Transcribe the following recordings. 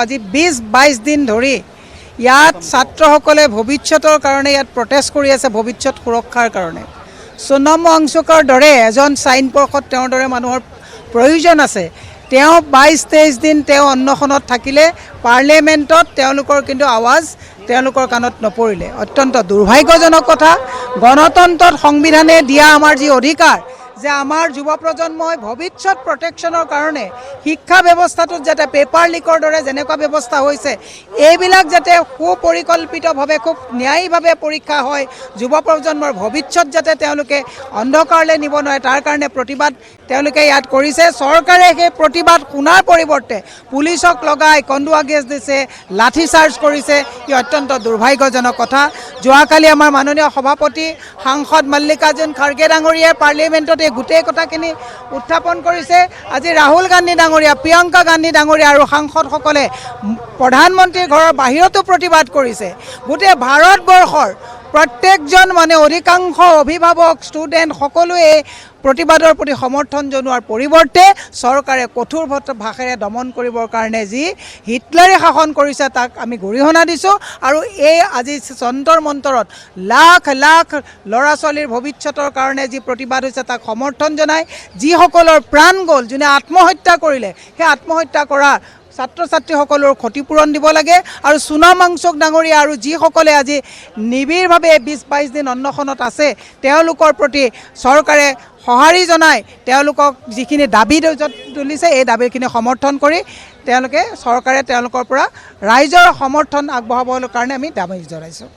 আজি 20-22 দিন ধৰি ইয়াত ছাত্ৰসকলে ভৱিষ্যতৰ কাৰণে ইয়াত প্ৰটেষ্ট কৰি আছে ভৱিষ্যত সুৰক্ষাৰ কাৰণে। সোনম ৱাংচুকৰ দৰে এজন চাইন পৰ্ষদ তেওঁৰ দৰে মানুহৰ প্ৰয়োজন আছে। তেওঁ 22-23 দিন তেওঁ অন্নখনত থাকিলে পাৰ্লিয়ামেণ্টত তেওঁলোকৰ কিন্তু আৱাজ তেওঁলোকৰ কাণত নপৰিলে। অত্যন্ত দুৰ্ভাগ্যজনক কথা। গণতন্ত্ৰত সংবিধানে দিয়া আমাৰ যি অধিকাৰ যে আমাৰ যুৱ প্ৰজন্মই ভৱিষ্যত প্ৰটেকশ্যনৰ কাৰণে শিক্ষা ব্যৱস্থাটোত যাতে পেপাৰ লিকৰ দৰে যেনেকুৱা ব্যৱস্থা হৈছে এইবিলাক যাতে সুপৰিকল্পিতভাৱে খুব ন্যায়ীভাৱে পৰীক্ষা হয়, যুৱ প্ৰজন্মৰ ভৱিষ্যত যাতে তেওঁলোকে অন্ধকাৰলৈ নিব নোৱাৰে তাৰ কাৰণে প্ৰতিবাদ তেওঁলোকে ইয়াত কৰিছে। চৰকাৰে সেই প্ৰতিবাদ শুনাৰ পৰিৱৰ্তে পুলিচক লগাই কন্দুৱা গেছ দিছে, লাঠি চাৰ্জ কৰিছে। ই অত্যন্ত দুৰ্ভাগ্যজনক কথা। যোৱাকালি আমাৰ মাননীয় সভাপতি সাংসদ মল্লিকাৰ্জুন খাৰ্গে ডাঙৰীয়াই পাৰ্লিয়ামেণ্টত এই গোটেই কথাখিনি উত্থাপন কৰিছে। আজি ৰাহুল গান্ধী ডাঙৰীয়া, প্ৰিয়ংকা গান্ধী ডাঙৰীয়া আৰু সাংসদসকলে প্ৰধানমন্ত্ৰীৰ ঘৰৰ বাহিৰতো প্ৰতিবাদ কৰিছে। গোটেই ভাৰতবৰ্ষৰ প্ৰত্যেকজন অধিকাংশ অভিভাৱক, ষ্টুডেণ্ট সকলোৱে প্ৰতিবাদৰ প্ৰতি সমৰ্থন জনোৱাৰ পৰিৱৰ্তে চৰকাৰে কঠোৰ ভাষাৰে দমন কৰিবৰ কাৰণে যি হিটলাৰে শাসন কৰিছে তাক আমি গৰিহণা দিছোঁ। আৰু এই আজি যন্তৰ মন্তৰত লাখ লাখ ল'ৰা ছোৱালীৰ ভৱিষ্যতৰ কাৰণে যি প্ৰতিবাদ হৈছে তাক সমৰ্থন জনাই যিসকলৰ প্ৰাণ গ'ল, যোনে আত্মহত্যা কৰিলে, সেই আত্মহত্যা কৰা ছাত্ৰ ছাত্ৰীসকলৰ ক্ষতিপূৰণ দিব লাগে। আৰু সোনম ৱাংচুক ডাঙৰীয়া আৰু যিসকলে আজি নিবিড়ভাৱে 20-22 দিন অন্নখনত আছে তেওঁলোকৰ প্ৰতি চৰকাৰে সঁহাৰি জনাই তেওঁলোকক যিখিনি দাবী তুলিছে এই দাবীখিনি সমৰ্থন কৰি চৰকাৰে তেওঁলোকৰ পৰা ৰাইজৰ সমৰ্থন আগবঢ়াবৰ কাৰণে আমি দাবী জনাইছোঁ।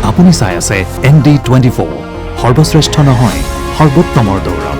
আপুনি চাই আছে ND24, সৰ্বশ্ৰেষ্ঠ নহয় সৰ্বোত্তমৰ দৌৰা।